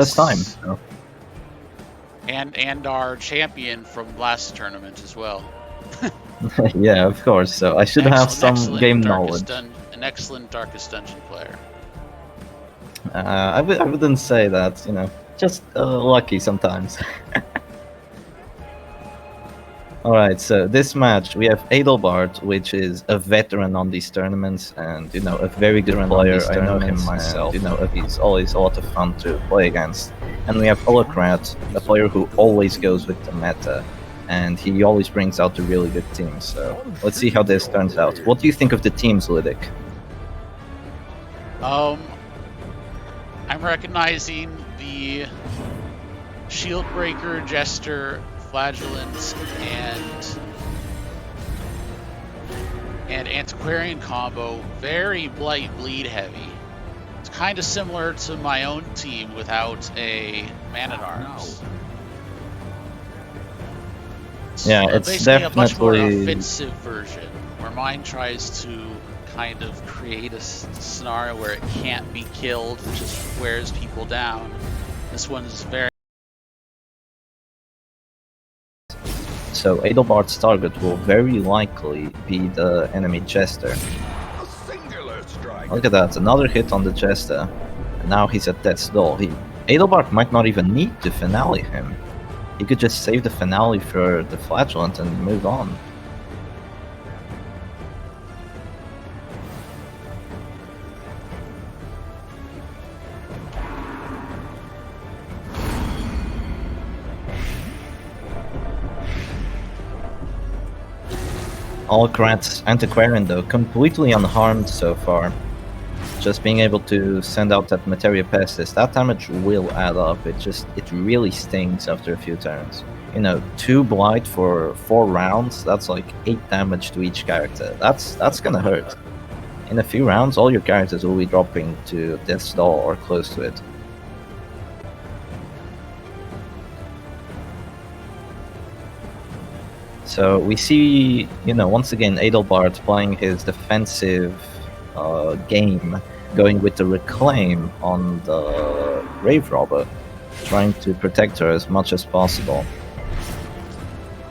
First time. So. And our champion from last tournament as well. Yeah, of course. So I should have some game knowledge. An excellent Darkest Dungeon player. I wouldn't say that, you know, just lucky sometimes. Alright, so this match we have Adelbart, which is a veteran on these tournaments and, you know, a very good player. I know him myself. And, you know, he's always a lot of fun to play against. And we have Ohlokrat, a player who always goes with the meta. And he always brings out a really good team. So let's see how this turns out. What do you think of the teams, Lydic? I'm recognizing the Shieldbreaker, Jester, Flagellant, and Antiquarian combo. Very Blight Bleed heavy. It's kind of similar to my own team without a Man-at-Arms. Yeah, it's basically definitely a much more offensive version, where mine tries to kind of create a scenario where it can't be killed, which just wears people down. This one is very... So Adelbart's target will very likely be the enemy Jester. Look at that, another hit on the Jester. And now he's at death's door. Adelbart might not even need to finale him. He could just save the finale for the Flagellant and move on. Ohlokrat's Antiquarian though, completely unharmed so far. Just being able to send out that Materia Pestis, that damage will add up. It really stings after a few turns. You know, 2 Blight for 4 rounds, that's like 8 damage to each character. That's gonna hurt. In a few rounds, all your characters will be dropping to Death's Door or close to it. So we see, you know, once again Adelbart playing his defensive game, going with the Reclaim on the Grave Robber, trying to protect her as much as possible.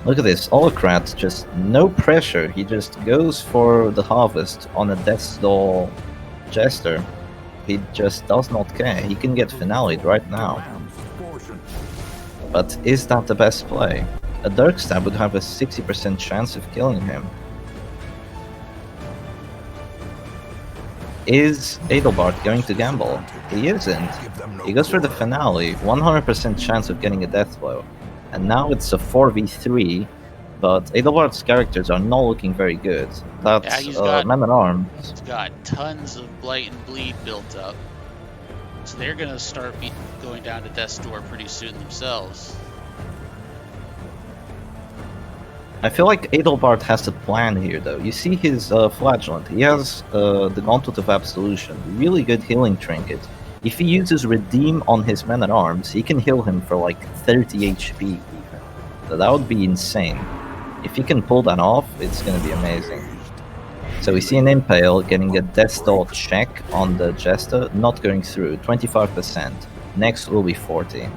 Look at this, Ohlokrat, just no pressure, he just goes for the Harvest on a Death's Door Jester. He just does not care, he can get finale'd right now. But is that the best play? A Dark Stab would have a 60% chance of killing him. Is Adelbart going to gamble? He isn't. He goes for the finale, 100% chance of getting a death blow. And now it's a 4v3, but Adelbart's characters are not looking very good. That's Man-at-Arms. He's got tons of Blight and Bleed built up. So they're going to start going down to Death's Door pretty soon themselves. I feel like Adelbart has a plan here though. You see his Flagellant, he has the Gauntlet of Absolution, really good healing trinket. If he uses Redeem on his Man-at-Arms, he can heal him for like 30 HP even. So that would be insane. If he can pull that off, it's gonna be amazing. So we see an Impale getting a Death's Door check on the Jester, not going through, 25%. Next will be 40.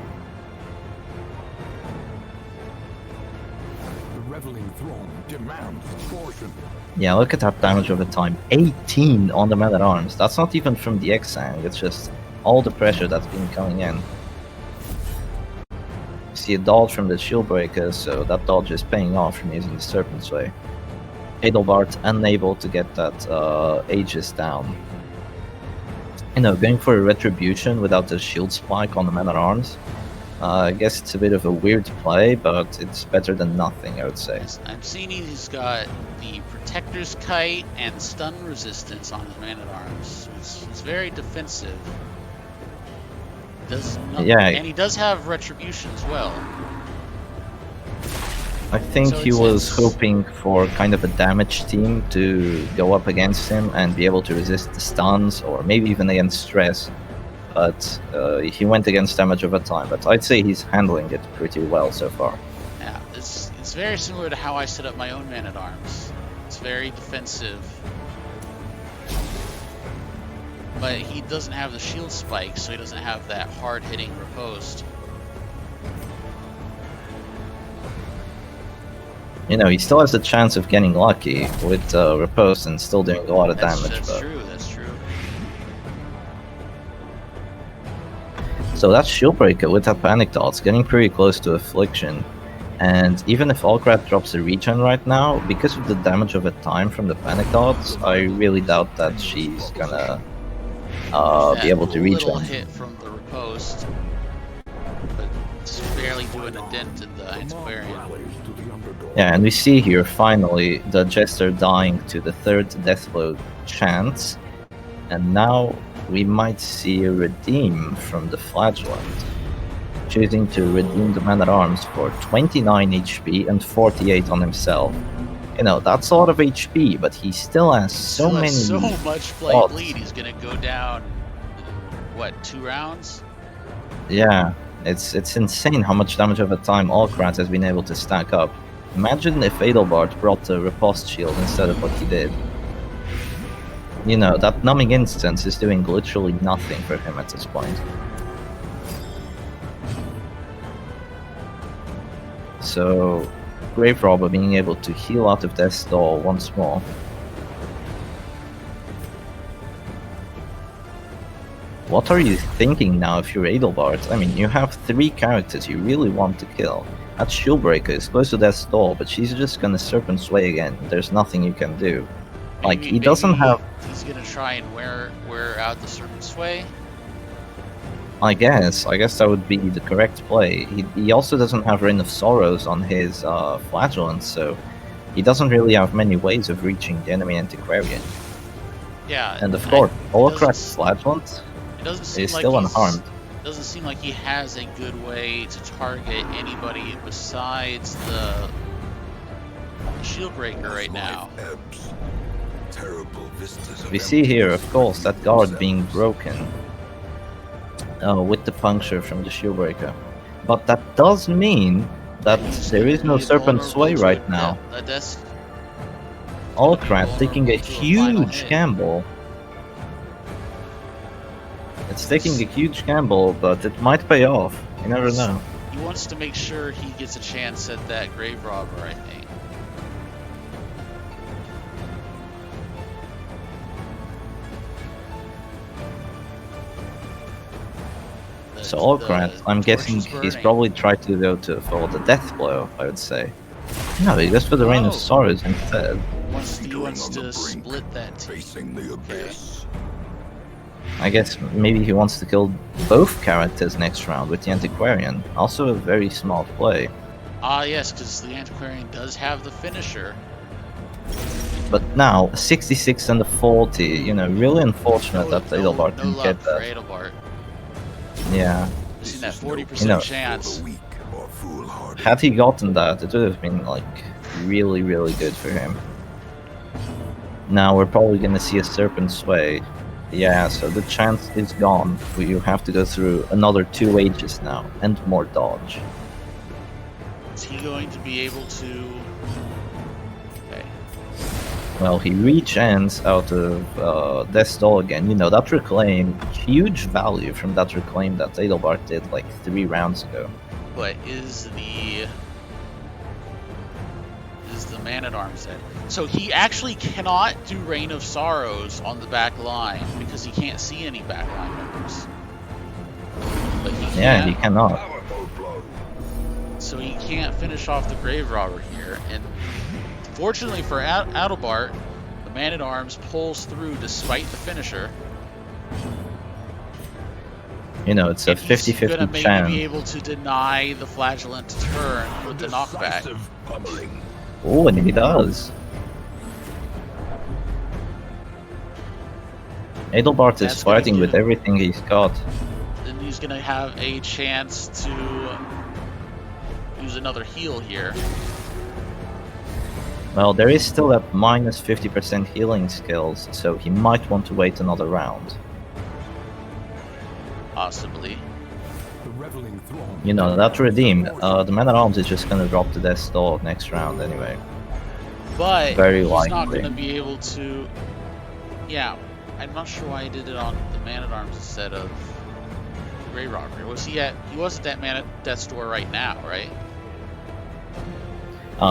Yeah, look at that damage over time. 18 on the Man-at-Arms. That's not even from the X-Sang, it's just all the pressure that's been coming in. See a dodge from the Shieldbreaker, so that dodge is paying off from using the Serpent's Way. Adelbart unable to get that Aegis down. You know, going for a Retribution without the Shield Spike on the Man-at-Arms. I guess it's a bit of a weird play, but it's better than nothing, I would say. I'm seeing he's got the Protector's Kite and Stun Resistance on his Man-at-Arms. It's very defensive. And he does have Retribution as well. I think he was hoping for kind of a damage team to go up against him and be able to resist the stuns, or maybe even against stress. But he went against damage over time, but I'd say he's handling it pretty well so far. Yeah, it's very similar to how I set up my own Man-at-Arms. It's very defensive. but he doesn't have the shield spike, so he doesn't have that hard-hitting riposte. You know, he still has a chance of getting lucky with riposte and still doing a lot of damage. That's true, that's true. So that Shieldbreaker with that Panic Dot's getting pretty close to Affliction. And even if Ohlokrat drops a regen right now, because of the damage over time from the Panic Dots, I really doubt that she's gonna be able to regen. Little hit from the riposte, but just barely doing a dent in the Antiquarian. Yeah, and we see here finally the Jester dying to the third Deathblow chance, and now we might see a redeem from the Flagellant, choosing to redeem the Man-at-Arms for 29 HP and 48 on himself. You know, that's a lot of HP, but he still has so much blade bleed. He's gonna go down, what, 2 rounds? Yeah, it's insane how much damage over time Ohlokrat has been able to stack up. Imagine if Adelbart brought a riposte shield instead of what he did. You know, that numbing instance is doing literally nothing for him at this point. So, Grave Robber being able to heal out of Death's Door once more. What are you thinking now if you're Adelbart? I mean, you have 3 characters you really want to kill. That Shieldbreaker is close to Death's Door, but she's just gonna Serpent Sway again. There's nothing you can do. Like, he doesn't have... He's gonna try and wear out the Serpent Sway? I guess that would be the correct play. He also doesn't have Reign of Sorrows on his Flagellant, so he doesn't really have many ways of reaching the enemy Antiquarian. Yeah, and of course, Ohlokrat's Flagellant is still unharmed. It doesn't seem like he has a good way to target anybody besides the Shieldbreaker right now. We see here, of course, that guard being broken. With the puncture from the Shieldbreaker. But that does mean that there is no Serpent Sway right now. Ohlokrat taking a huge gamble. It's taking a huge gamble, but it might pay off. You never know. He wants to make sure he gets a chance at that Grave Robber, I think. So Ohlokrat, I'm guessing he's probably tried to go for the Death Blow, I would say. No, he goes for the Reign of Sorrows instead. He wants to split that team. Okay. I guess maybe he wants to kill both characters next round with the Antiquarian. Also a very smart play. Ah yes, because the Antiquarian does have the finisher. But now, a 66 and a 40, you know, really unfortunate that Adelbart didn't get that. Adelbart. Yeah. Seen that 40% chance. Had he gotten that, it would have been like really, really good for him. Now we're probably gonna see a Serpent Sway. Yeah, so the chance is gone. You have to go through another 2 ages now, and more dodge. Is he going to be able to... Okay. Well, he regens out of Death's Door again. You know, that Reclaim, huge value from that Reclaim that Adelbart did like 3 rounds ago. But is the Man-at-Arms dead? So he actually cannot do Reign of Sorrows on the back line because he can't see any back line members. But he yeah, he cannot. So he can't finish off the Grave Robber here. And fortunately for Adelbart, the Man-at-Arms pulls through despite the finisher. You know, it's a 50-50 chance. He's gonna maybe be able to deny the Flagellant turn with the knockback. Oh, and he does. Adelbart is fighting with everything he's got. Then he's gonna have a chance to use another heal here. Well, there is still that minus 50% healing skills, so he might want to wait another round. Possibly. You know, that redeem, the Man-at-Arms is just gonna drop to Death's Door next round anyway. But very he's likely. Not gonna be able to... Yeah, I'm not sure why he did it on the Man-at-Arms instead of Grey Robber. Was he at? He was at that man at death's door right now, right?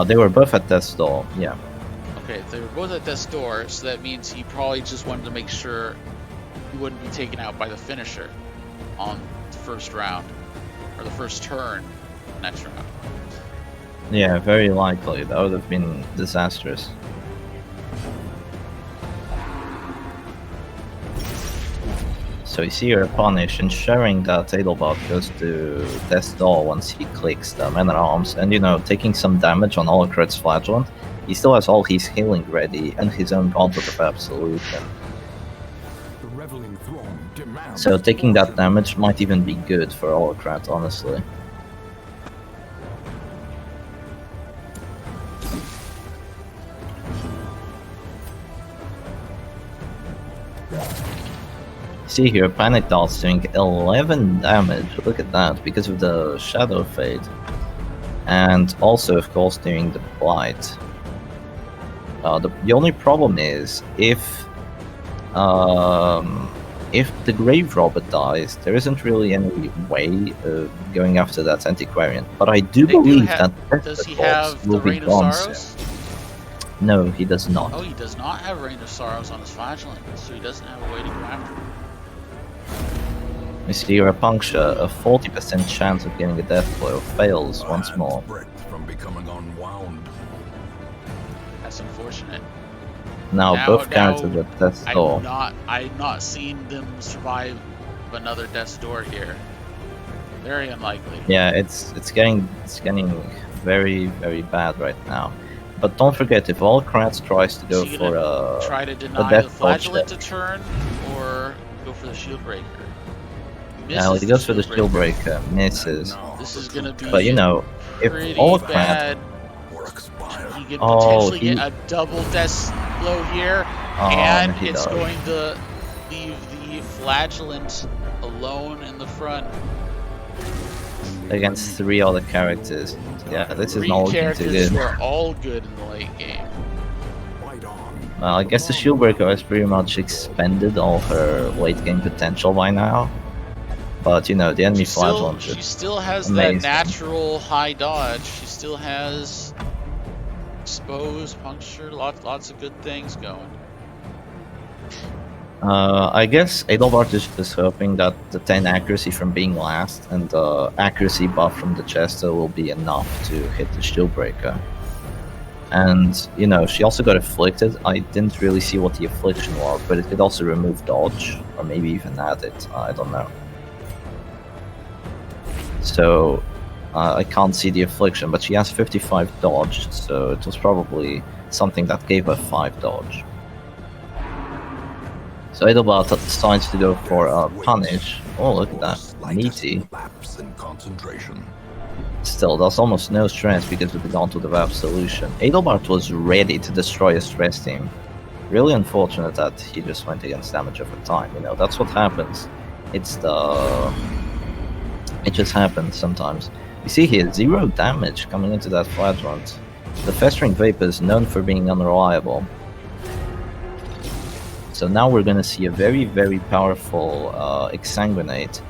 They were both at death's door. Yeah. Okay, they were both at death's door, so that means he probably just wanted to make sure he wouldn't be taken out by the finisher on the first round or the first turn next round. Yeah, very likely. That would have been disastrous. So you see her punish, ensuring that Adelbart goes to death's door once he clicks the Man-at-Arms, and taking some damage on Ohlokrat's Flagellant. He still has all his healing ready and his own Gauntlet of Absolution. So taking that damage might even be good for Ohlokrat, honestly. See here, Panic Dart's doing 11 damage, look at that, because of the Shadow Fade. And also, of course, doing the Blight. The only problem is, if the Grave Robber dies, there isn't really any way of going after that Antiquarian. But I do believe that does he have the Rain of Sorrows? No, he does not. Oh, he does not have Rain of Sorrows on his Flagellant, so he doesn't have a way to go after him. You see your puncture, a 40% chance of getting a death blow, fails once more. From becoming unwound. That's unfortunate. Now both characters at death's door. I've not seen them survive another death's door here. Very unlikely. Yeah, it's getting very, very bad right now. But don't forget, if Ohlokrat tries to go for try to deny the Flagellant to turn, or go for the Shield Breaker. Now he goes for the Shield Breaker, misses. This is gonna be. But if Ohlokrat, he can potentially get a double death blow here, and it's going to leave the Flagellant alone in the front against 3 other characters. Yeah, this is not looking too good. 3 characters were all good in the late game. Well, I guess the Shield Breaker has pretty much expended all her late game potential by now. But the enemy Flagellant. She still has that natural high dodge. She still has expose, puncture, lots of good things going. I guess Adelbart is just hoping that the 10 accuracy from being last and the accuracy buff from the Chester will be enough to hit the Shield Breaker. And, she also got afflicted. I didn't really see what the affliction was, but it could also remove dodge, or maybe even add it. I don't know. So, I can't see the affliction, but she has 55 dodge, so it was probably something that gave her 5 dodge. So Adelbart decides to go for a punish. Oh, look at that. Meaty. Still, there's almost no stress because of the Gauntlet of Absolution. Adelbart was ready to destroy a stress team. Really unfortunate that he just went against damage over time. That's what happens. It just happens sometimes. You see here, 0 damage coming into that Flagellant. The Festering Vapor is known for being unreliable. So now we're going to see a very, very powerful Exsanguinate.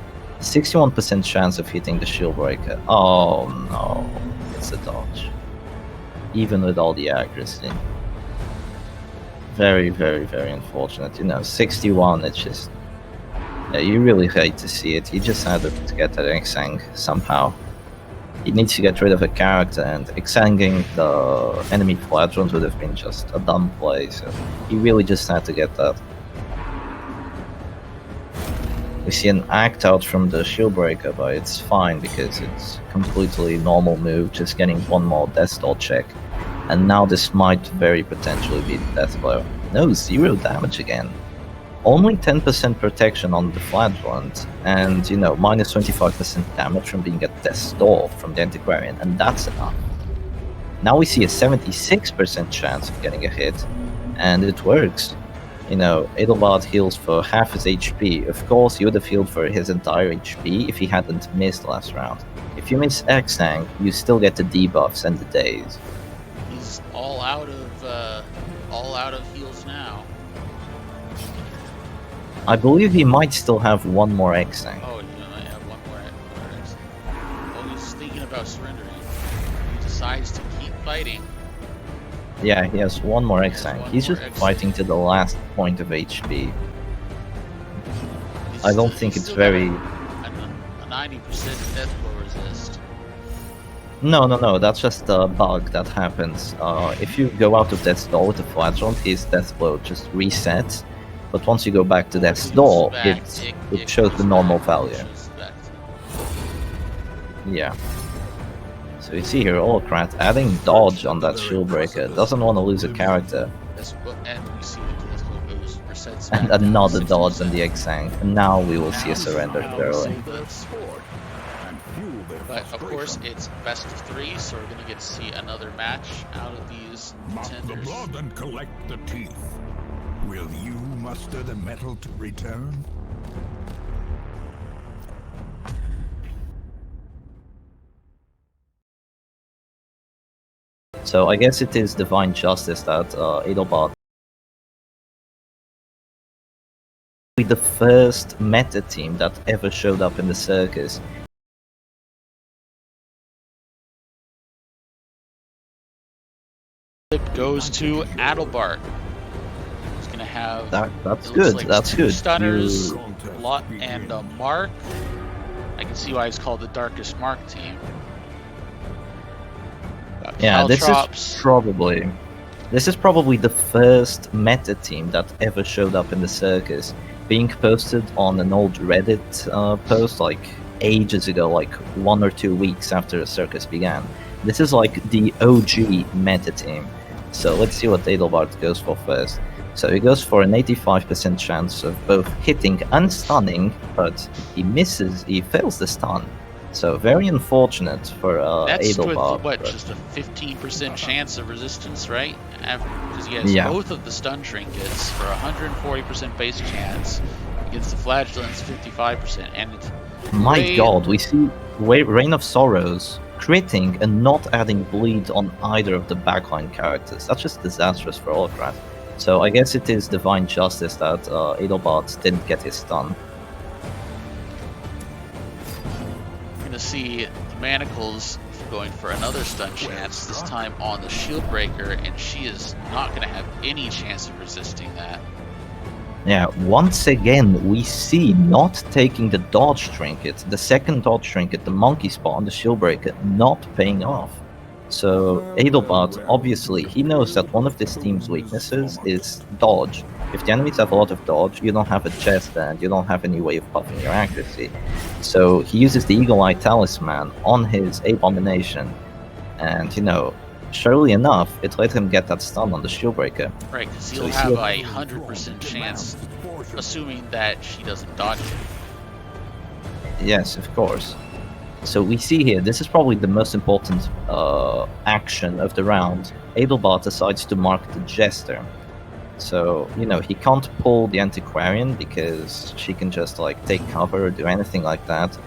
61% chance of hitting the Shield Breaker. Oh no, it's a dodge. Even with all the accuracy. Very, very, very unfortunate. 61, it's just... Yeah, you really hate to see it. He just had to get that Exang somehow. He needs to get rid of a character, and Exanging the enemy Flagellant would have been just a dumb play, so he really just had to get that. We see an act out from the Shield Breaker, but it's fine because it's completely normal move, just getting one more Death Door check. And now this might very potentially be the Death Blow. No, 0 damage again. Only 10% protection on the Flagellant, and minus 25% damage from being at Death's Door from the Antiquarian, and that's enough. Now we see a 76% chance of getting a hit, and it works. Adelbart heals for half his HP. Of course, he would have healed for his entire HP if he hadn't missed last round. If you miss Exang, you still get the debuffs and the daze. He's all out of heals now. I believe he might still have one more X-Tank. Oh, you might have one more X. Oh, he's thinking about surrendering. He decides to keep fighting. Yeah, he has one more He has X-Tank. one He's more just X-Tank. fighting to the last point of HP. He's I don't still- think he's it's still got very... a 90% death blow resist. No, that's just a bug that happens. If you go out of Death's Door with a Flagellant, his death blow just resets. But once you go back to Death's Door, it shows the normal value. Yeah. So you see here, Ohlokrat adding dodge on that shield breaker. Doesn't want to lose a character. And we see the death blow goes resets And back another to dodge on 60%. the X-Tank. And now we will see a surrender thoroughly. But of course, it's best of 3, so we're gonna get to see another match out of these Mop the contenders. blood and collect the teeth. Will you muster the metal to return? So I guess it is divine justice that Adelbart be the first meta team that ever showed up in the circus. Flip goes to Adelbart. He's gonna have That's it looks good. like That's 2 good. stunners, You- Lot, and a Mark. I can see why it's called the Darkest Mark team. Got Yeah, this Caltrops. is probably the first meta team that ever showed up in the circus, being posted on an old Reddit post like ages ago, like 1 or 2 weeks after the circus began. This is like the OG meta team. So let's see what Adelbart goes for first. So he goes for an 85% chance of both hitting and stunning, but he fails the stun. So very unfortunate for That's with Adelbart. what, but- just a 15% chance of resistance, right? Because he has Yeah. both of the stun trinkets for 140% base chance against the flagellants 55%, and it's My Rain- god, we see Reign of Sorrows critting and not adding bleed on either of the backline characters. That's just disastrous for Ohlokrat. So I guess it is divine justice that Adelbart didn't get his stun. We're gonna see the Manacles going for another stun chance, this time on the shield breaker, and she is not gonna have any chance of resisting that. Yeah, once again we see not taking the dodge trinket, the second dodge trinket, the monkey spot on the shield breaker, not paying off. So Adelbart, obviously, he knows that one of this team's weaknesses is dodge. If the enemies have a lot of dodge, you don't have a chest and you don't have any way of buffing your accuracy. So he uses the Eagle Eye Talisman on his Abomination, and surely enough, it let him get that stun on the shield breaker. Right, because So he'll you see have what- a 100% chance, assuming that she doesn't dodge it. Yes, of course. So we see here, this is probably the most important action of the round. Adelbart decides to mark the Jester. So, he can't pull the Antiquarian because she can just take cover or do anything like that.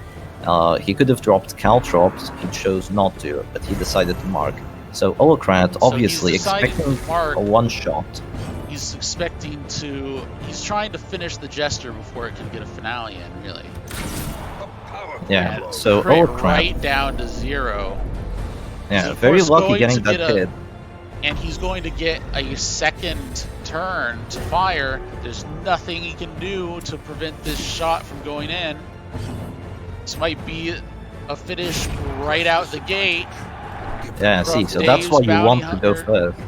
He could have dropped Caltrops, he chose not to, but he decided to mark. So Ohlokrat, So obviously he's deciding to expecting mark. a one-shot. He's trying to finish the Jester before it can get a finale in, really. Yeah, And so crit Ohlokrat, right down to 0. yeah, of very course lucky going getting to that get a- hit. And he's going to get a second turn to fire. There's nothing he can do to prevent this shot from going in. This might be a finish right out the gate. Yeah, see, Rough so that's days, why you bounty want to go hunter. first.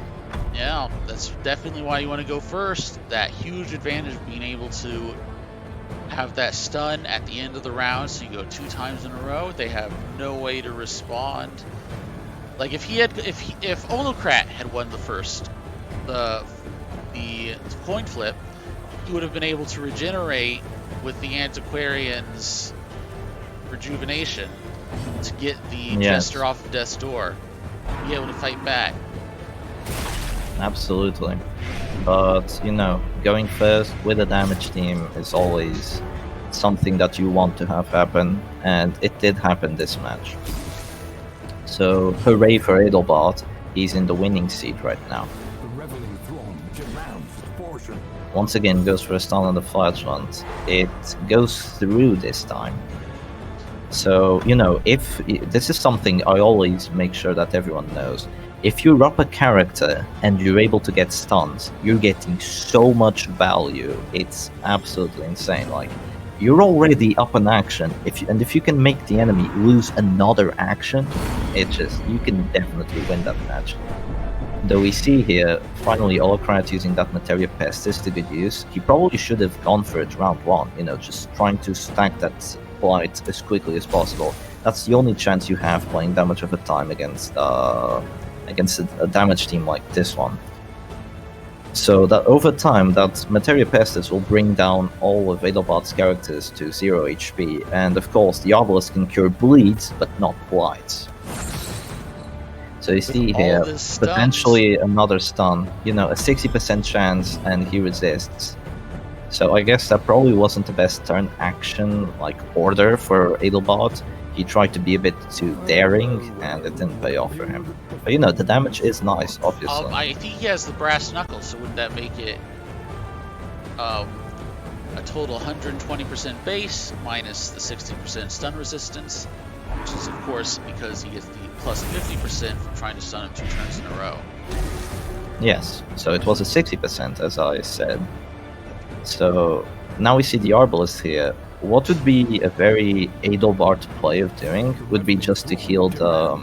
Yeah, that's definitely why you want to go first. That huge advantage of being able to have that stun at the end of the round, so you go 2 times in a row. They have no way to respond. Like if Ohlokrat had won the coin flip, he would have been able to regenerate with the Antiquarian's rejuvenation to get the Yes. Jester off of Death's Door, be able to fight back. Absolutely. But, going first with a damage team is always something that you want to have happen, and it did happen this match. So, hooray for Adelbart, he's in the winning seat right now. The reveling throng demands his portion. once again goes for a stun on the flagellant. It goes through this time. So, you know, if this is something I always make sure that everyone knows. If you up a character and you're able to get stuns, you're getting so much value. It's absolutely insane. Like, you're already up an action. If you can make the enemy lose another action, you can definitely win that match. Though we see here, finally Ohlokrat using that Materia Pestis to good use. He probably should have gone for it round 1, you know, just trying to stack that blight as quickly as possible. That's the only chance you have playing that much of a time against a damage team like this one. So that over time, that Materia Pestis will bring down all of Adelbart's characters to 0 HP, and of course the Obelisk can cure bleeds, but not blights. So you see here, potentially another stun, you know, a 60% chance, and he resists. So I guess that probably wasn't the best turn action, like, order for Adelbart. He tried to be a bit too daring, and it didn't pay off for him. But you know, the damage is nice, obviously. I think he has the brass knuckles, so would that make it a total 120% base minus the 60% stun resistance, which is of course because he gets the plus 50% from trying to stun him 2 turns in a row. Yes, so it was a 60%, as I said. So now we see the Arbalest here. What would be a very Adelbart play of doing would be just to heal the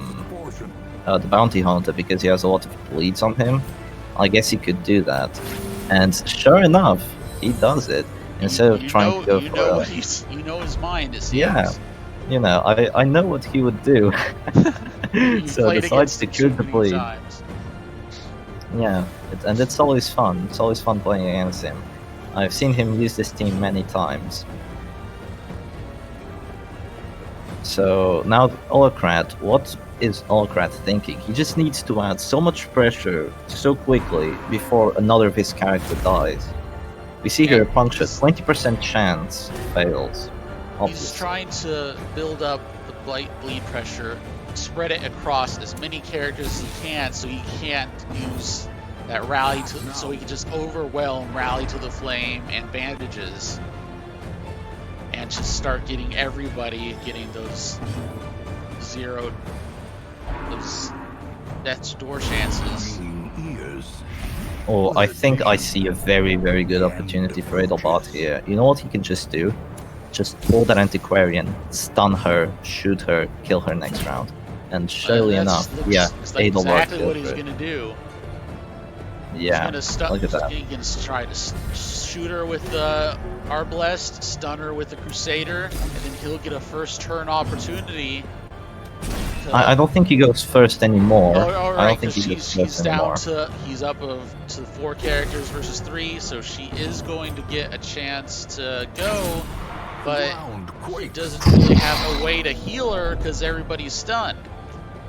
bounty hunter, because he has a lot of bleeds on him. I guess he could do that, and sure enough, he does it instead of trying to go for. You know his mind is. Yeah, you know, I know what he would do. So decides to cure the bleed. Yeah, and it's always fun. It's always fun playing against him. I've seen him use this team many times. So now Ohlokrat, what is Ohlokrat thinking? He just needs to add so much pressure so quickly before another of his character dies. We see here a puncture, 20% chance fails. Obviously. He's trying to build up the blight bleed pressure, spread it across as many characters as he can, so he can't use that rally so he can just overwhelm rally to the flame and bandages. And just start getting everybody getting those death's door chances. Oh, I think I see a very, very good opportunity for Adelbart here. You know what he can just do? Just pull that Antiquarian, stun her, shoot her, kill her next round. And surely enough, yeah, like Adelbart exactly what he's gonna do. Yeah, look at that. He can try to shoot her with the Arbalest, stun her with the Crusader, and then he'll get a first turn opportunity. I don't think he goes first anymore. Oh, right, I don't think he goes first anymore. He's up to 4 characters versus 3, so she is going to get a chance to go, but he doesn't really have a way to heal her because everybody's stunned.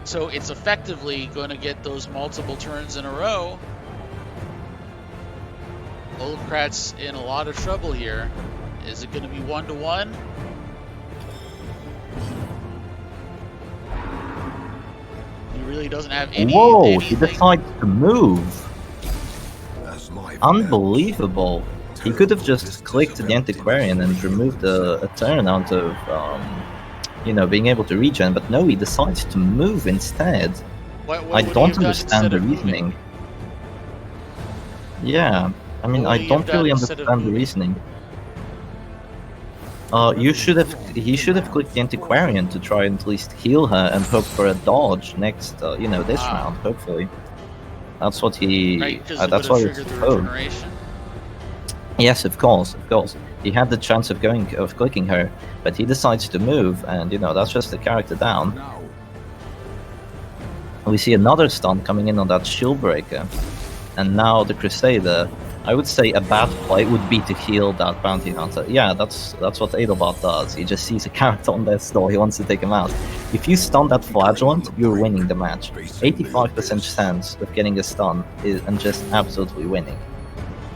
So it's effectively going to get those multiple turns in a row. Ohlokrat's in a lot of trouble here. Is it going to be 1-to-1? He really doesn't have any. Whoa! He decides to move. Unbelievable. He could have just clicked the Antiquarian and removed a turn out of, you know, being able to regen, but no, he decides to move instead. What I don't understand the reasoning. Yeah. I mean, I don't really understand the reasoning. He should have clicked the Antiquarian to try and at least heal her and hope for a dodge next, you know, this round, hopefully. That's what he, that's what it's supposed. Yes, of course. He had the chance of clicking her, but he decides to move, and, you know, that's just the character down. We see another stun coming in on that shield breaker, and now the Crusader. I would say a bad play would be to heal that bounty hunter. Yeah, that's what Adelbart does. He just sees a character on death's door, he wants to take him out. If you stun that flagellant, you're winning the match. 85% chance of getting a stun and just absolutely winning.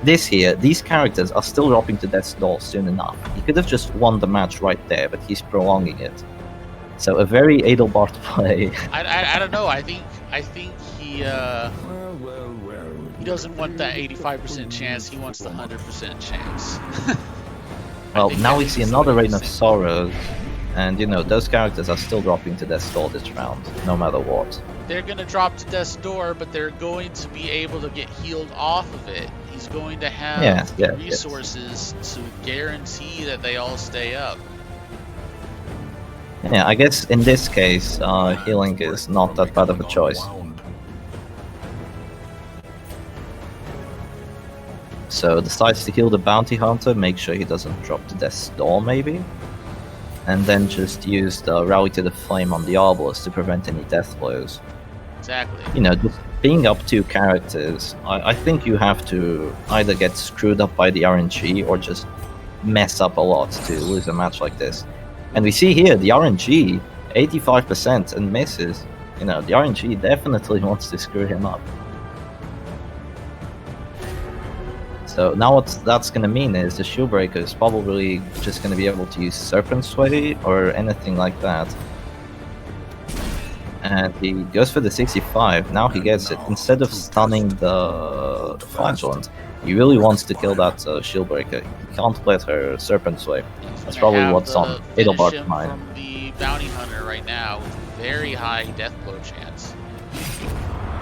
These characters are still dropping to death's door soon enough. He could have just won the match right there, but he's prolonging it. So a very Adelbart play. I don't know. I think he. He doesn't want that 85% chance, he wants the 100% chance. Well, now we think see he's another doing Reign the of same. Sorrows, and you know, those characters are still dropping to death's door this round, no matter what. They're gonna drop to death's door, but they're going to be able to get healed off of it. He's going to have Yes, the yes, yes. resources to guarantee that they all stay up. Yeah, I guess in this case, healing is not that bad of a choice. So decides to heal the bounty hunter, make sure he doesn't drop to death's door maybe. And then just use the rally to the flame on the Arbalest to prevent any death blows. Exactly. You know, just being up two characters, I think you have to either get screwed up by the RNG or just mess up a lot to lose a match like this. And we see here, the RNG, 85% and misses. You know, the RNG definitely wants to screw him up. So now what that's going to mean is the Shieldbreaker is probably just going to be able to use Serpent Sway or anything like that. And he goes for the 65, now he gets it. Instead of stunning the Flagellant, he really wants to kill that Shieldbreaker. He can't let her Serpent Sway. That's probably what's on Adelbart's mind. From the Bounty Hunter right now with very high death blow chance.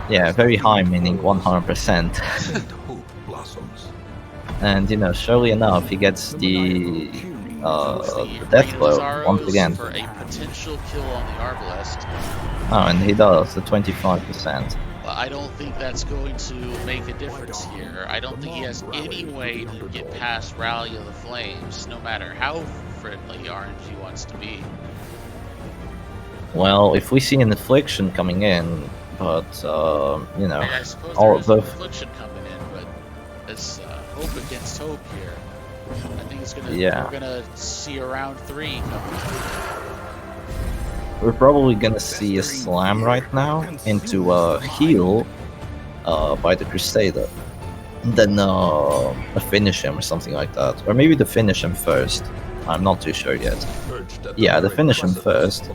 Yeah, very high, meaning 100%. Hope blossoms. And you know, surely enough, he gets the death blow once again. For a potential kill on the Arbalest. Oh, and he does, the 25%. But I don't think that's going to make a difference here. I don't think he has any way to get past Rally of the Flames, no matter how friendly RNG wants to be. Well, if we see an Affliction coming in, but, you know, I suppose all there is the an Affliction coming in, but it's hope against hope here. I think it's gonna, we're gonna see a round 3 coming. We're probably gonna see a slam right now into a heal by the Crusader. And then a finish him or something like that. Or maybe the finish him first. I'm not too sure yet. Yeah, the finish him first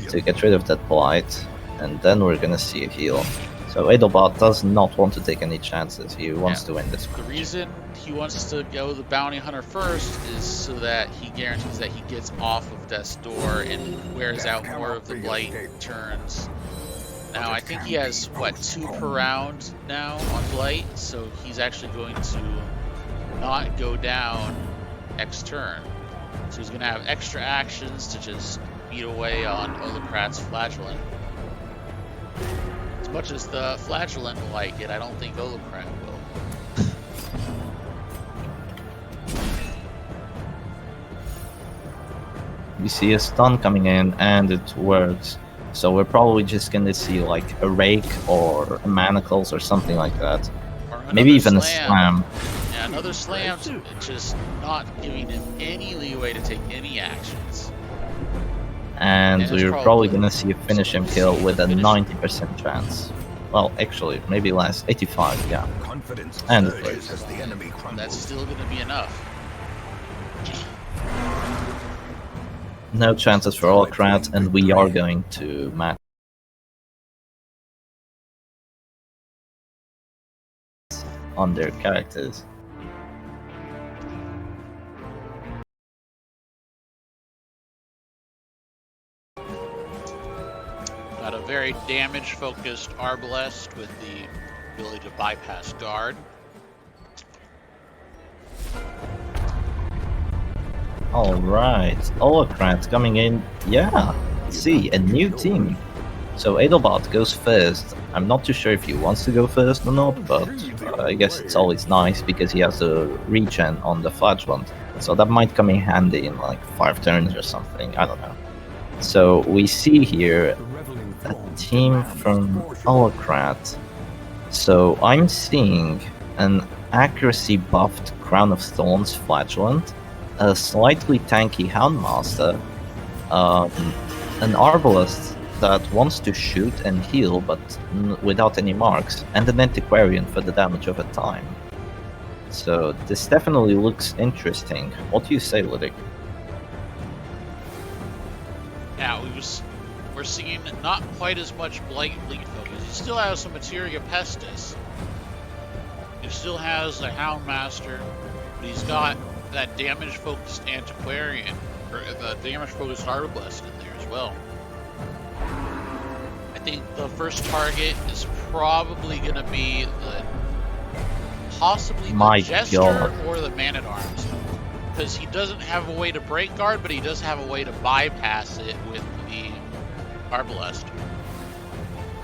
to get rid of that blight. And then we're gonna see a heal. So Adelbart does not want to take any chances. He wants to win this match. The reason he wants to go the Bounty Hunter first is so that he guarantees that he gets off of Death's Door and wears out more of the Blight turns. Now, I think he has, what, 2 per round now on Blight, so he's actually going to not go down next turn. So he's going to have extra actions to just beat away on Ohlokrat's Flagellant. As much as the Flagellant will like it, I don't think Ohlokrat will. We see a stun coming in and it works. So we're probably just gonna see like a rake or a manacles or something like that. Maybe even a slam. Yeah, another slam, just not giving him any leeway to take any actions. And we're probably gonna see a finish him kill with a 90% chance. Well, actually, maybe less, 85, yeah. And it works. That's still gonna be enough. No chances for Ohlokrat, and we are going to match on their characters. Got a very damage-focused Arbalest with the ability to bypass guard. Alright, Ohlokrat coming in. Yeah, see, a new team. So Adelbart goes first. I'm not too sure if he wants to go first or not, but I guess it's always nice because he has a regen on the Flagellant. So that might come in handy in like 5 turns or something, I don't know. So we see here a team from Ohlokrat. So I'm seeing an accuracy buffed Crown of Thorns Flagellant, a slightly tanky Houndmaster, an Arbalest that wants to shoot and heal but without any marks, and an Antiquarian for the damage over time. So this definitely looks interesting. What do you say, Lydic? Yeah, we're seeing not quite as much Blight lead focus. You still have some Materia Pestis, still has a Houndmaster, but he's got that damage-focused Antiquarian, or the damage-focused Arbalest in there as well. I think the first target is probably going to be possibly the Jester or the Man-at-Arms, because he doesn't have a way to break guard, but he does have a way to bypass it with the Arbalest.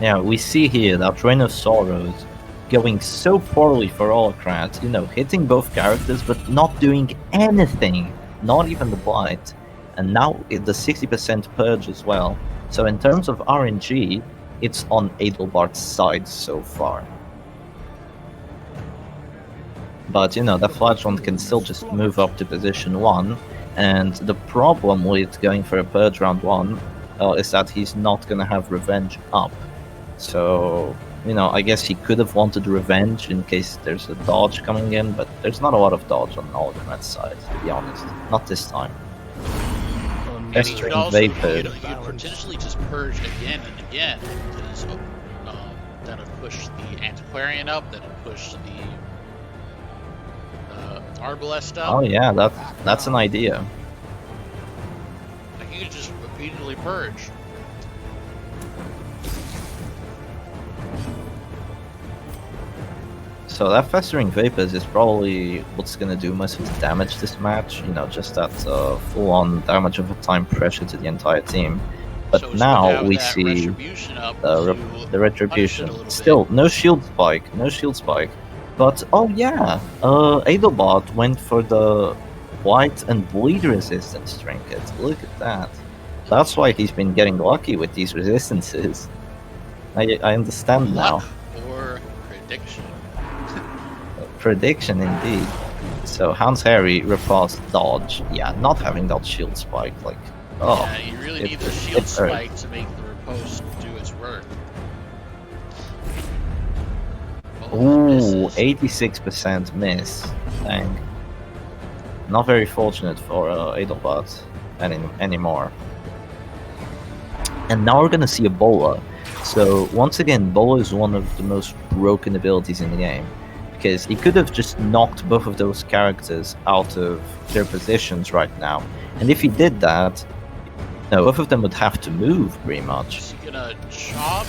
Yeah, we see here that Reign of Sorrows going so poorly for Ohlokrat, you know, hitting both characters but not doing anything, not even the blight. And now the 60% purge as well. So in terms of RNG, it's on Adelbart's side so far. But, you know, the Flagellant can still just move up to position 1, and the problem with going for a purge round 1 is that he's not going to have Revenge up. So, you know, I guess he could have wanted Revenge in case there's a dodge coming in, but there's not a lot of dodge on Ohlokrat's side, to be honest. Not this time. And he could also, you could potentially just purge again and again, because that would push the Antiquarian up, that would push the Arbalest up. Oh yeah, that's an idea. Like, you could just repeatedly purge. So that Festering Vapors is probably what's gonna do most of the damage this match, you know, just that full-on damage over time pressure to the entire team. But so now we see the Retribution. Still, no shield spike, But, oh yeah, Adelbart went for the White and Bleed resistance trinket. Look at that. That's why he's been getting lucky with these resistances. I understand now. Luck or prediction? Prediction indeed. So Hound's Harry repulsed dodge. Yeah, not having that shield spike, like, oh. Yeah, you really need the shield spike to make the riposte do its work. Ooh, 86% miss. Dang. Not very fortunate for Adelbart anymore. And now we're gonna see a Bola. So once again, Bola is one of the most broken abilities in the game, because he could have just knocked both of those characters out of their positions right now. And if he did that, no, both of them would have to move pretty much. Is he gonna chop?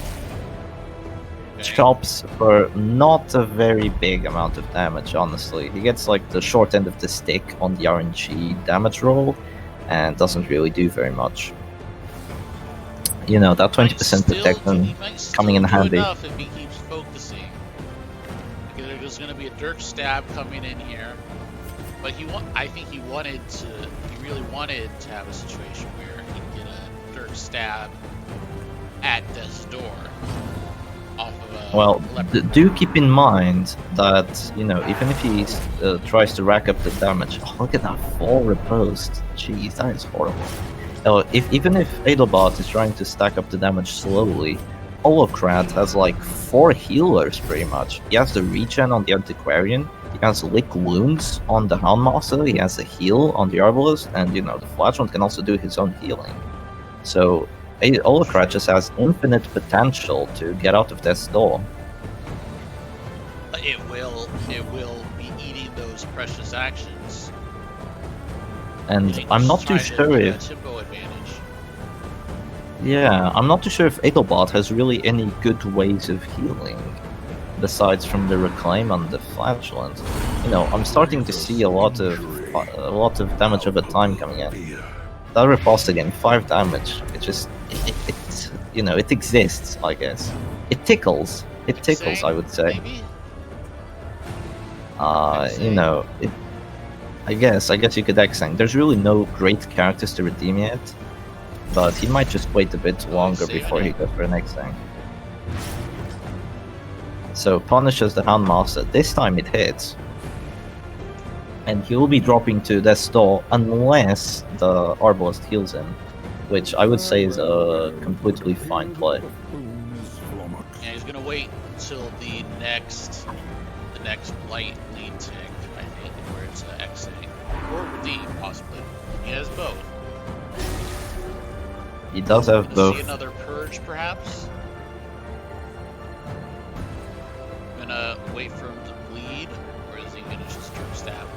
Chops for not a very big amount of damage, honestly. He gets like the short end of the stick on the RNG damage roll and doesn't really do very much. You know, that 20% protection coming in handy. Enough if he keeps focusing. There's going to be a Dirk stab coming in here, but I think he really wanted to have a situation where he can get a Dirk stab at death's door. Well, do keep in mind that, you know, even if he tries to rack up the damage, oh, look at that full riposte. Jeez, that is horrible. Even if Adelbart is trying to stack up the damage slowly, Ohlokrat has like 4 healers pretty much. He has the regen on the Antiquarian, he has lick wounds on the Houndmaster, he has a heal on the Arbalest, and, you know, the Flagellant can also do his own healing. So Ohlokrat just has infinite potential to get out of death's door. It will be eating those precious actions. And I'm not too sure if... Yeah, I'm not too sure if Adelbart has really any good ways of healing, besides from the Reclaim on the Flagellant. You know, I'm starting to see a lot of damage over time coming in. That riposte again, 5 damage. It just, you know, it exists, I guess. It tickles. It tickles, I would say. You know, I guess you could X-Sang. There's really no great characters to redeem yet, but he might just wait a bit longer before he goes for an X-Sang. So punishes the Houndmaster. This time it hits. And he will be dropping to death's door unless the Arbalest heals him, which I would say is a completely fine play. Yeah, he's gonna wait until the next blight lead tick, I think, where it's X-Sang or redeem possibly. He has both. He does have both. See another purge, perhaps. Gonna wait for him to bleed, or is he gonna just jerk stab?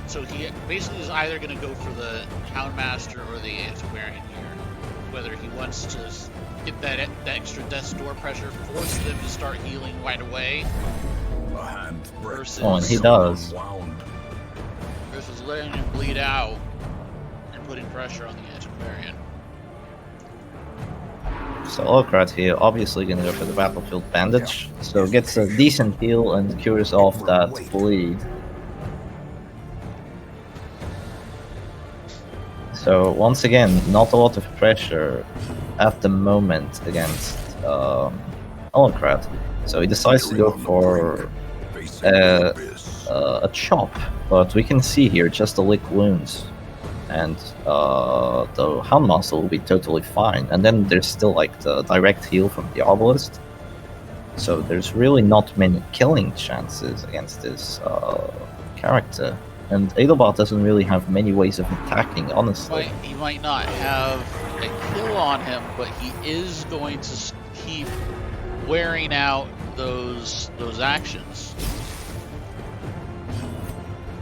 So he basically is either gonna go for the Houndmaster or the Antiquarian here. Whether he wants to get that extra death's door pressure, force them to start healing right away, versus and he does. Versus letting him bleed out and putting pressure on the Antiquarian. So Ohlokrat here, obviously gonna go for the Battlefield Bandage, so gets a decent heal and cures off that bleed. So once again, not a lot of pressure at the moment against Ohlokrat. So he decides to go for a chop, but we can see here just the lick wounds, and the Houndmaster will be totally fine. And then there's still like the direct heal from the Arbalist. So there's really not many killing chances against this character. And Adelbart doesn't really have many ways of attacking, honestly. He might not have a kill on him, but he is going to keep wearing out those actions.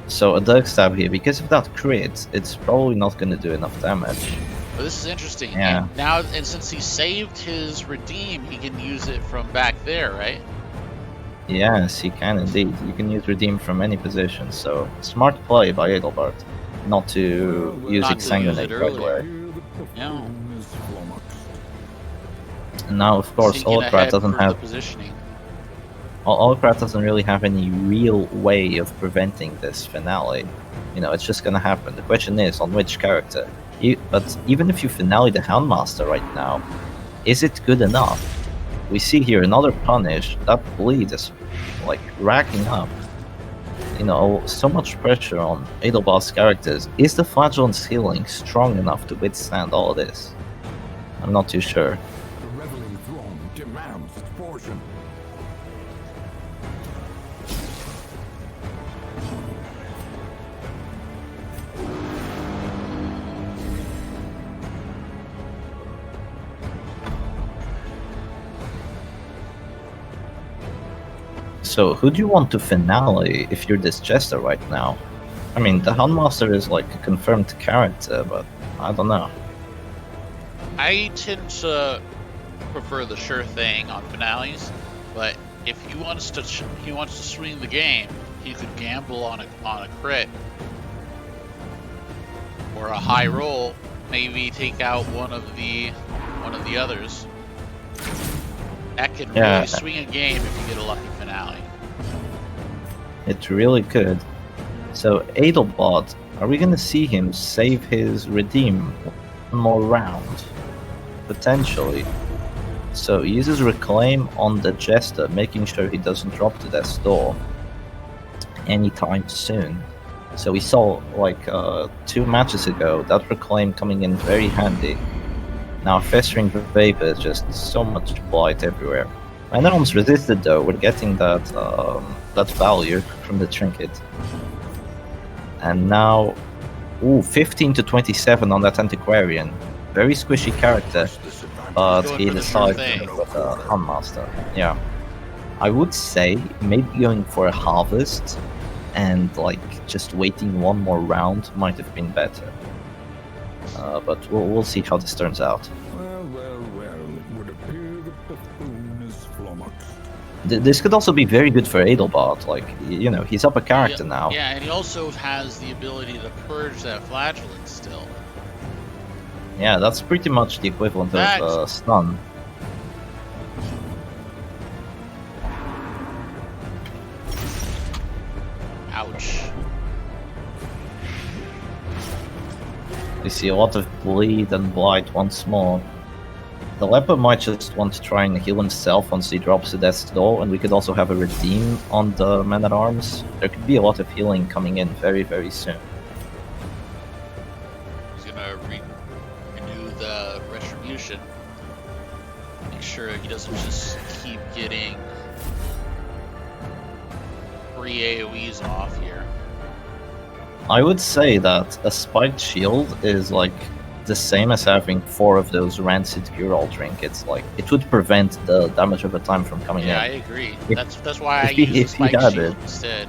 So a Dark Stab here, because of that crit, it's probably not going to do enough damage. But this is interesting. Yeah. And since he saved his Redeem, he can use it from back there, right? Yes, he can indeed. You can use Redeem from any position, so smart play by Adelbart not to use Exsanguinate right away. Yeah. And now, of course, Ohlokrat doesn't have... positioning. Ohlokrat doesn't really have any real way of preventing this finale. You know, it's just gonna happen. The question is, on which character? But even if you finale the Houndmaster right now, is it good enough? We see here another punish. That bleed is like racking up. You know, so much pressure on Adelbart's characters. Is the Flagellant's healing strong enough to withstand all this? I'm not too sure. The reveling throng demands its portion. So, who do you want to finale if you're this Jester right now? I mean, the Houndmaster is like a confirmed character, but I don't know. I tend to prefer the sure thing on finales, but if he wants to swing the game, he could gamble on a crit or a high roll, maybe take out one of the others. That could really swing a game if you get a lucky finale. It really could. So Adelbart, are we gonna see him save his Redeem one more round? Potentially. So he uses Reclaim on the Jester, making sure he doesn't drop to death's door anytime soon. So we saw like 2 matches ago that Reclaim coming in very handy. Now Festering Vapor is just so much blight everywhere. Manarom's resisted though, we're getting that value from the trinket. And now, 15 to 27 on that Antiquarian. Very squishy character, but he decides to go with a Houndmaster. Yeah. I would say maybe going for a Harvest and like just waiting one more round might have been better. But we'll see how this turns out. Well, it would appear the buffoon is flummoxed. This could also be very good for Adelbart. Like, you know, he's up a character now. Yeah, and he also has the ability to purge that Flagellant still. Yeah, that's pretty much the equivalent of stun. Ouch. We see a lot of bleed and blight once more. The leper might just want to try and heal himself once he drops to death's door, and we could also have a Redeem on the Man-at-Arms. There could be a lot of healing coming in very, very soon. He's gonna renew the Retribution. Make sure he doesn't just keep getting free AoEs off here. I would say that a spiked shield is like the same as having 4 of those rancid cure-all trinkets. Like, it would prevent the damage over time from coming Yeah, I in. agree. If- That's why I if he- use the if he spike had shield it. instead.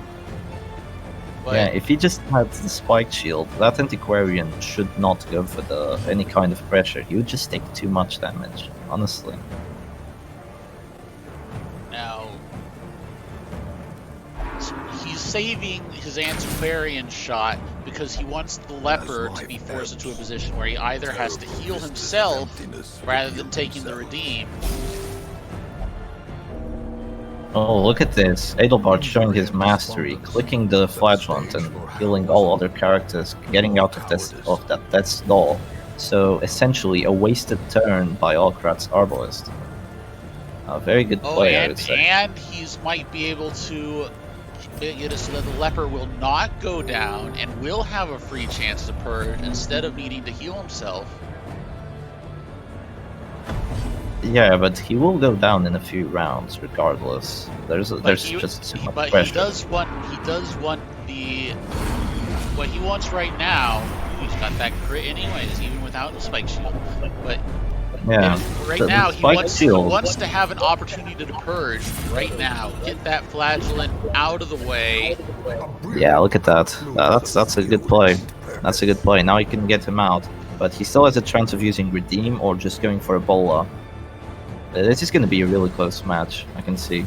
But Yeah, if he just had the spike shield, that antiquarian should not go for any kind of pressure. He would just take too much damage, honestly. now he's saving his antiquarian shot because he wants the leper to be forced into a position where he either has to heal himself rather than taking the redeem. Oh, look at this. Adelbart showing his mastery, clicking the flagellant and healing all other characters, getting out of that death's door. So, essentially, a wasted turn by Ohlokrat's Arbalist. A very good play, I would say. And he's might be able to get it so that the leper will not go down and will have a free chance to purge instead of needing to heal himself. Yeah, but he will go down in a few rounds, regardless. There's just too much pressure. He does want the what he wants right now. He's got that crit anyways, even without the spike shield. But Yeah. right the now he spike shield. wants to have an opportunity to purge right now. Get that flagellant out of the way. Yeah, look at that. That's a good play. That's a good play. Now he can get him out, but he still has a chance of using redeem or just going for a bola. This is going to be a really close match, I can see.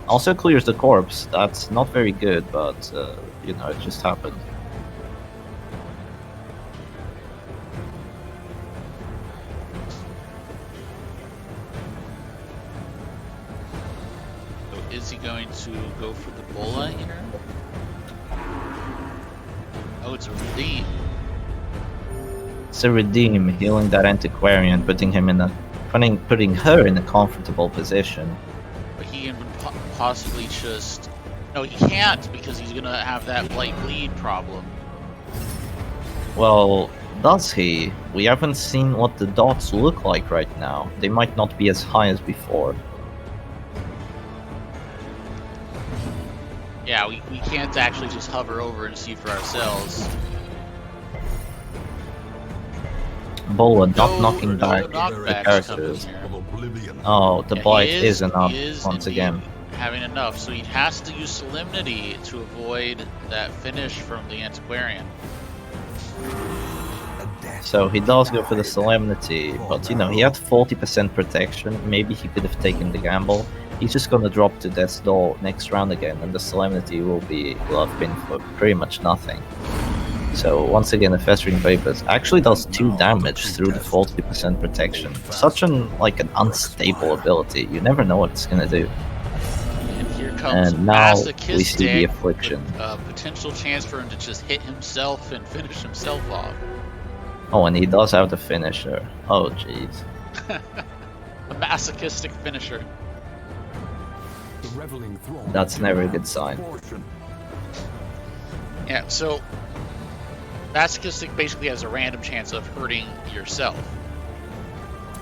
Also clears the corpse. That's not very good, but you know, it just happened. So is he going to go for the bola here? Oh, it's a redeem. It's a redeem, healing that antiquarian, putting her in a comfortable position. But he can possibly just... No, he can't because he's gonna have that blight bleed problem. Well, does he? We haven't seen what the dots look like right now. They might not be as high as before. Yeah, we can't actually just hover over and see for ourselves. Bola not knocking back the knockbacks characters. coming here. Oh, the Yeah, blight he is enough he is once indeed again. having enough, so he has to use Solemnity to avoid that finish from the Antiquarian. So he does go for the Solemnity, but you know, he had 40% protection. Maybe he could have taken the gamble. He's just gonna drop to Death's Door next round again, and the Solemnity will have been for pretty much nothing. So once again, the Festering Vapors actually does 2 damage through the 40% protection. Such an unstable ability. You never know what it's gonna do. And here comes And now we see the Masochistic, Affliction. potential chance for him to just hit himself and finish himself off. Oh, and he does have the finisher. Oh, jeez. A masochistic finisher. That's never a good sign. Yeah, so masochistic basically has a random chance of hurting yourself.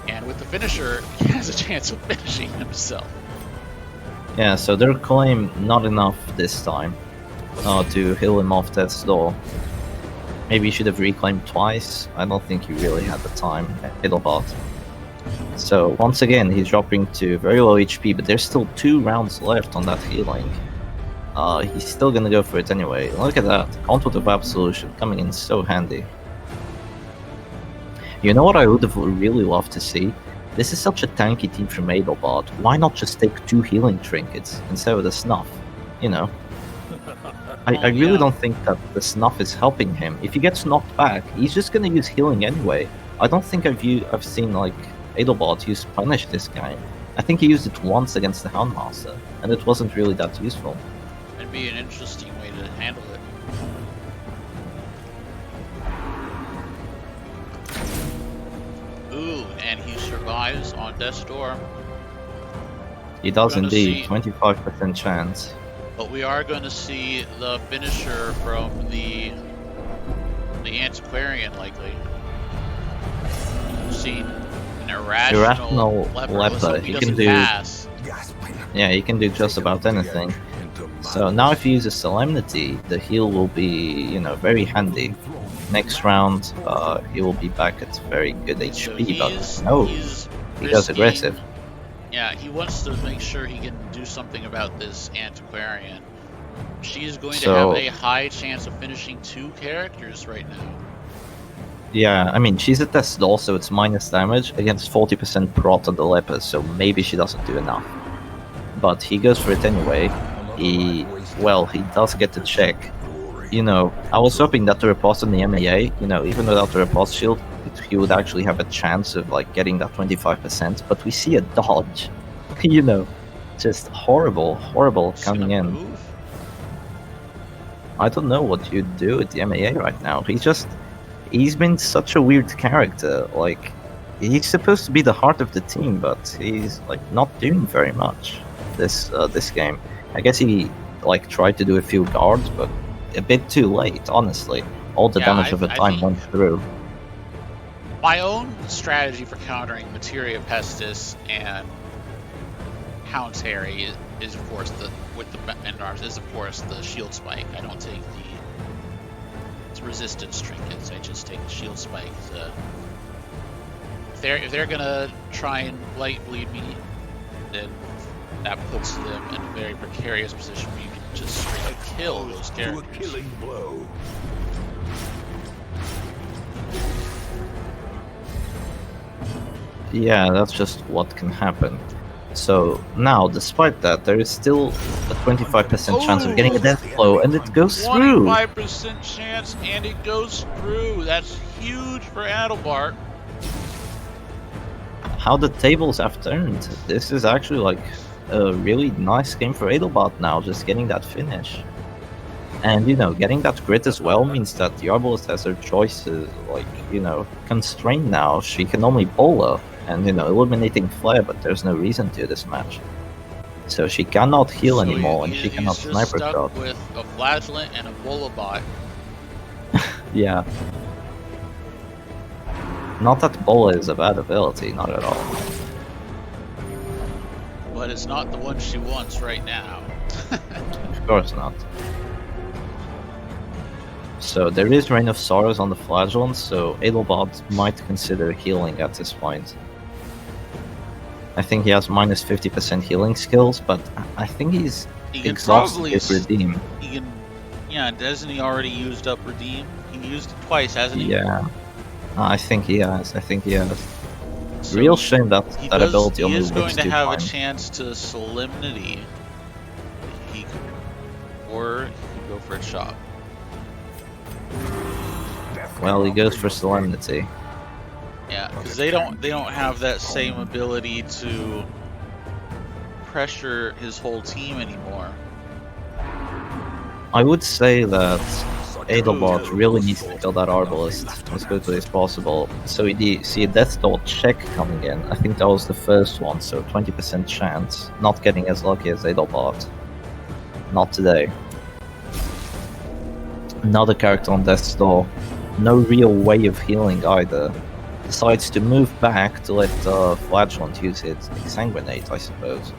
And with the finisher, he has a chance of finishing himself. Yeah, so their claim not enough this time to heal him off Death's Door. Maybe he should have reclaimed twice. I don't think he really had the time at Adelbart. So once again, he's dropping to very low HP, but there's still 2 rounds left on that healing. He's still gonna go for it anyway. Look at that, Contemplative Absolution coming in so handy. You know what I would have really loved to see? This is such a tanky team from Adelbart. Why not just take 2 healing trinkets instead of the snuff? You know. I really don't think that the snuff is helping him. If he gets knocked back, he's just gonna use healing anyway. I don't think I've seen like Adelbart use punish this guy. I think he used it once against the Houndmaster, and it wasn't really that useful. It'd be an interesting way to handle it. Ooh, and he survives on Death's Door. He does Gonna indeed, see- 25% chance. But we are going to see the finisher from the Antiquarian, likely. We've seen an irrational leper. He He can doesn't do. pass. Yeah, he can do just about anything. So now if he uses Solemnity, the heal will be, you know, very handy. next round he will be back at very good So HP, but he's no, he's he goes risking- aggressive. Yeah, he wants to make sure he can do something about this antiquarian. She's going to So- have a high chance of finishing 2 characters right now. Yeah, I mean, she's a test doll, so it's minus damage against 40% prot on the lepers, so maybe she doesn't do enough. But he goes for it anyway. He does get the check. You know, I was hoping that the riposte on the MAA, you know, even without the riposte shield, he would actually have a chance of, like, getting that 25%, but we see a dodge. You know, just horrible He's coming gonna in. move. I don't know what you do at the MAA right now. He's been such a weird character. Like, he's supposed to be the heart of the team, but he's like not doing very much this game. I guess he like tried to do a few guards, but a bit too late. Honestly, all the Yeah, damage I of the time think- went through. My own strategy for countering Materia Pestis and Hound's Harry is of course with the end arms is of course the shield spike. I don't take the resistance trinkets. I just take the shield spike. If they're gonna try and light bleed me, then that puts them in a very precarious position where you can just straight up kill those To a characters. killing blow. Yeah, that's just what can happen. So now, despite that, there is still a 25% chance of getting a death blow, and it goes through. 25% chance, and it goes through. That's huge for Adelbart. How the tables have turned. This is actually like a really nice game for Adelbart now, just getting that finish. And, you know, getting that crit as well means that the Arbalist has her choices, like, you know, constrained now. She can only bowler and, you know, eliminating flare, but there's no reason to this match. So she cannot heal anymore, and she cannot he's sniper just shot. stuck with a flagellant and a Bolobot. Yeah. Not that bowler is a bad ability, not at all. But it's not the one she wants right now. Of course not. So there is Reign of Sorrows on the Flagellant, so Adelbart might consider healing at this point. I think he has minus 50% healing skills, but I think he's He can exhausted probably with Redeem. He can, yeah. Doesn't he already used up Redeem? He used it twice, hasn't he? Yeah. I think he has. So Real shame that he that does- ability He only is going works to 2 have times. a chance to Solemnity. He could, or he could go for a shot. Well, he goes for Solemnity. Yeah, because they don't have that same ability to pressure his whole team anymore. I would say that Such Adelbart a really needs to kill that Arbalist as quickly as possible. So we see a Death Doll check coming in. I think that was the first one, so 20% chance. Not getting as lucky as Adelbart. Not today. Another character on Death's Door. No real way of healing either. Decides to move back to let Flagellant use his Exsanguinate, I suppose.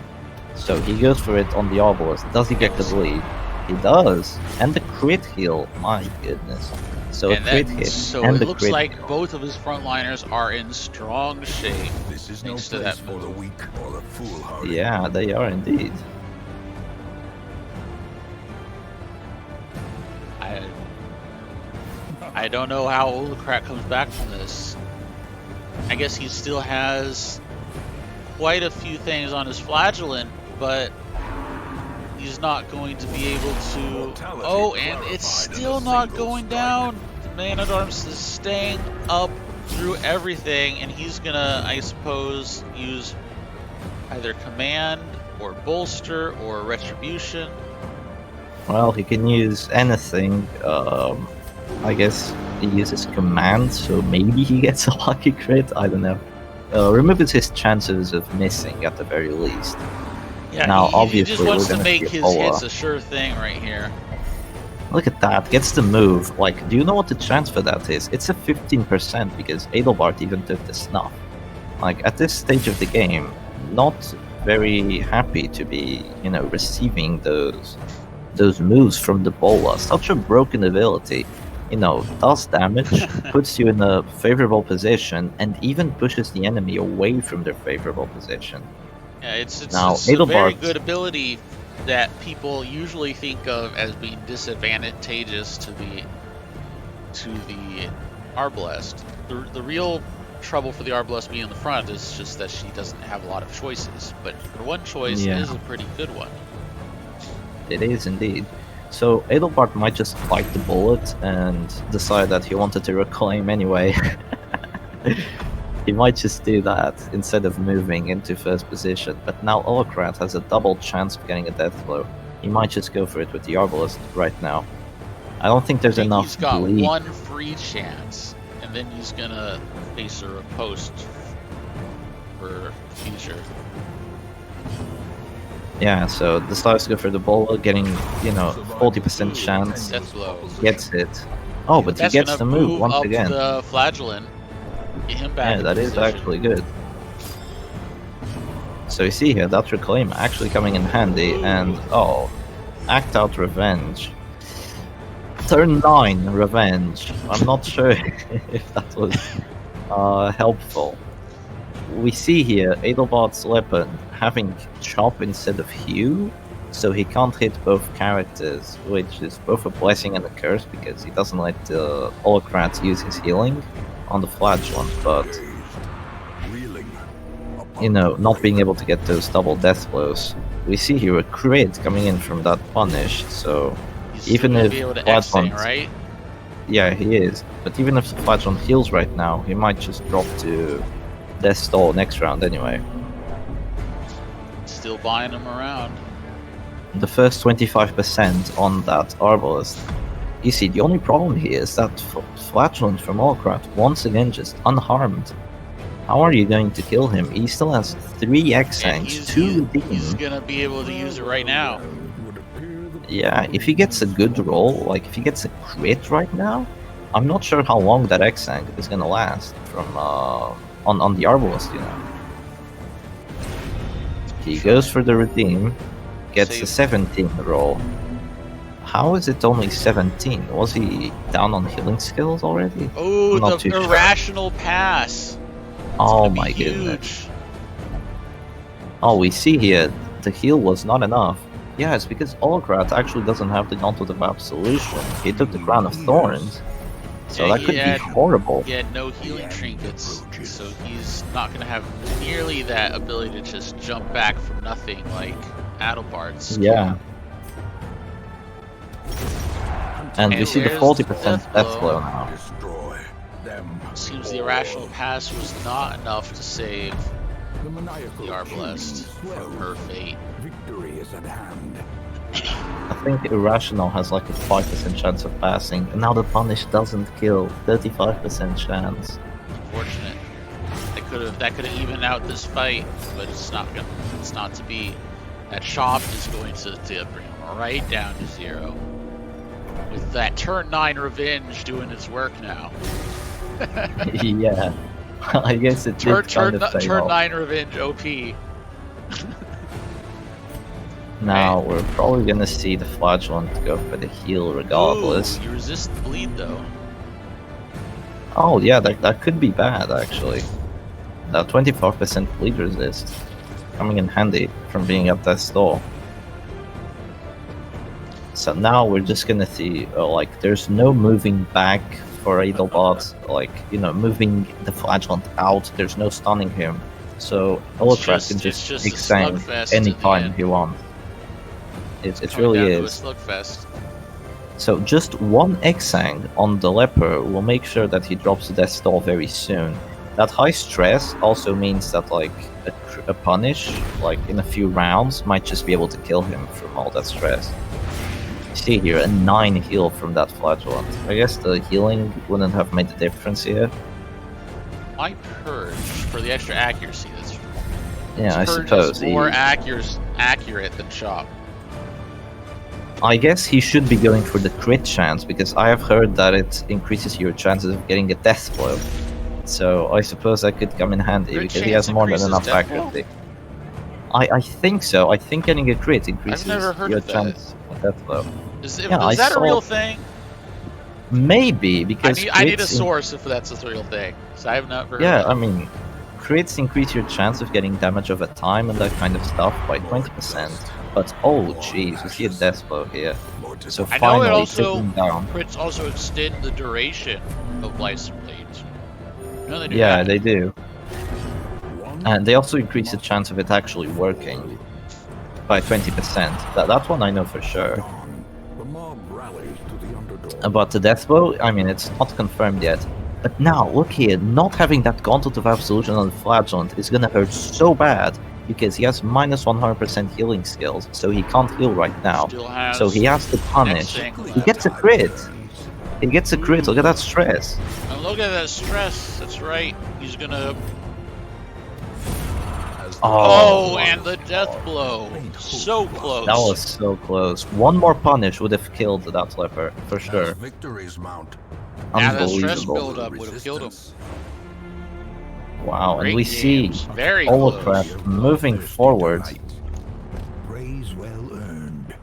So he goes for it on the Arbalist. Does he get the bleed? He does. And the crit heal. My goodness. So a And crit that, hit. so and it the looks crit like heal. both of his frontliners are in strong shape. This is no Thanks to place that for the move. weak or the foolhardy. Yeah, they are indeed. I don't know how Ohlokrat comes back from this. I guess he still has quite a few things on his flagellant, but he's not going to be able to. Mortality Oh, and clarified it's in still a not single going strike. down. The Man-at-Arms is staying up through everything, and he's gonna, I suppose, use either command or bolster or retribution. Well, he can use anything. I guess he uses command, so maybe he gets a lucky crit. I don't know. Removes his chances of missing at the very least. Yeah, Now, he obviously, just wants we're to gonna make see a his hits power. a sure thing right here. Look at that, gets the move. Like, do you know what the chance for that is? It's a 15% because Adelbart even took the snuff. Like, at this stage of the game, not very happy to be, you know, receiving those moves from the bowler. Such a broken ability. you know, does damage, puts you in a favorable position, and even pushes the enemy away from their favorable position. Yeah, it's Now, a very Adelbart- good ability that people usually think of as being disadvantageous to the Arbalest. The real trouble for the Arbalest being in the front is just that she doesn't have a lot of choices, but her one choice Yeah. is a pretty good one. It is indeed. So Adelbart might just bite the bullet and decide that he wanted to reclaim anyway. He might just do that instead of moving into first position, but now Ohlokrat has a double chance of getting a death blow. He might just go for it with the Arbalest right now. I don't think there's I think enough he's got bleed. one free chance, and then he's gonna face a riposte for future. Yeah, so decides to go for the bullet, getting, you know, 40% chance. Death blow. Gets it. Oh, but he That's gets gonna the move move once up again. the flagellant. Get him back. Yeah, in that is position. actually good. So you see here, that reclaim actually coming in handy, and oh, act out revenge. Turn 9 revenge. I'm not sure if that was helpful. We see here Adelbart's weapon having chop instead of hew, so he can't hit both characters, which is both a blessing and a curse because he doesn't let the Ohlokrat use his healing on the flagellant, but Reeling you know, not being able to get those double death blows. We see here a crit coming in from that punish, so He's even still gonna if be able to X-Thing, flagellant, right? yeah, he is. But even if the flagellant heals right now, he might just drop to death stall next round anyway. Still buying him around. The first 25% on that Arbalest. You see, the only problem here is that flagellant from Ohlokrat once again just unharmed. How are you going to kill him? He still has 3 And X-Sangs, 2 he's redeem. gonna be able to use it right now. would appear the Yeah, if he gets a good roll, like if he gets a crit right now, I'm not sure how long that X-Sang is gonna last from on the Arbalest, you know. He goes for the redeem, gets a Save. 17 roll. How is it only 17? Was he down on healing skills already? Oh, Not too the sure. irrational pass. Oh Gonna be my goodness. huge. Oh, we see here, the heal was not enough. Yeah, it's because Ohlokrat actually doesn't have the Gauntlet of Absolution. He took the Crown of Thorns. So Yeah, that he could be had- horrible. He had no healing trinkets, so he's not gonna have nearly that ability to just jump back from nothing like Adelbart's. Yeah. And we And see the there's 40% Death death Blow. blow now. destroy them. Seems the irrational pass was not enough to save The maniacal the Arbalest king from her swells. fate. Victory is at hand. I think Irrational has like a 5% chance of passing, and now the Punish doesn't kill. 35% chance. Unfortunate. That could have evened out this fight, but it's not gonna. It's not to be. That chop is going to bring him right down to 0. With that turn 9 revenge doing its work now. Yeah. I guess it Turn did kind of pay turn off. 9 revenge OP. Now we're probably gonna see the Flagellant go for the heal regardless. Ooh, you resist the bleed though. Oh yeah, that could be bad actually. That 25% bleed resist coming in handy from being at that stall. So now we're just gonna see like there's no moving back for Adelbart, like you know moving the Flagellant out. There's no stunning him, so Ohlokrat can it's just just a extend slugfest at the anytime end. he wants. It Coming really down to a is. slugfest. So just one Exang on the Leper will make sure that he drops the Death Stall very soon. That high stress also means that like a punish, like in a few rounds, might just be able to kill him from all that stress. You see here, a 9 heal from that Flagellant. I guess the healing wouldn't have made the difference here. My purge for the extra accuracy. That's Yeah, I purge suppose. is more accurate than chop. I guess he should be going for the crit chance, because I have heard that it increases your chances of getting a death blow. So I suppose that could come in handy, Crit because he chance has more than increases enough death blow? accuracy. I think so. I think getting a crit increases never heard your of that. chance of death blow. Is Yeah, is I that a saw- real thing? Maybe because I need a crits source if that's a real thing. So I have not heard. yeah, of I mean, crits increase your chance of getting damage over time and that kind of stuff by 20%. But oh jeez, you see a death blow here. So I know it finally also taking down. crits also extend the duration of license plates. No, they do Yeah, that. they do. And they also increase the chance of it actually working by 20%. That one I know for sure. The mob rallies to the underdog. But the death blow, I mean, it's not confirmed yet. But now, look here, not having that Gauntlet of Absolution on the Flagellant is gonna hurt so bad because he has minus 100% healing skills, so he can't heal right now. Still has So he has to punish. next thing He gets a crit. He gets a crit. Look at that stress. And look at that stress. That's right. He's gonna. Oh, and the death blow. So close. That was so close. One more punish would have killed that leper, for sure. Victory's mount. Yeah, the stress Unbelievable. buildup would have killed him. Wow, and Great we see games. Very Ohlokrat close. moving forward. Praise well earned.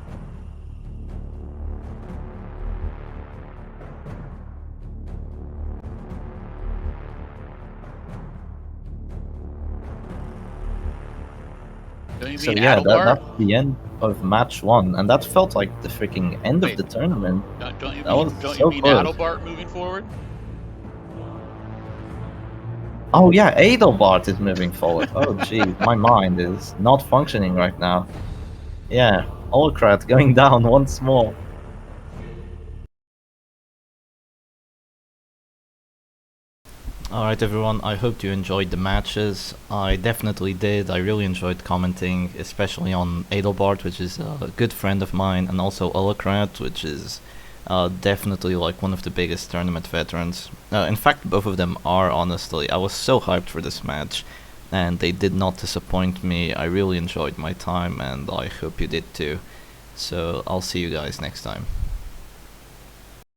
Don't you So mean yeah, Adelbart? that's the end of match 1, and that felt like the freaking end Wait. of the tournament. Don't you That mean, was don't so you mean close. Adelbart moving forward? Oh yeah, Adelbart is moving forward. Oh geez, my mind is not functioning right now. Yeah, Ohlokrat going down once more. Alright everyone, I hope you enjoyed the matches. I definitely did. I really enjoyed commenting, especially on Adelbart, which is a good friend of mine, and also Ohlokrat, which is definitely like one of the biggest tournament veterans. In fact, both of them are, honestly. I was so hyped for this match, and they did not disappoint me. I really enjoyed my time, and I hope you did too. So I'll see you guys next time.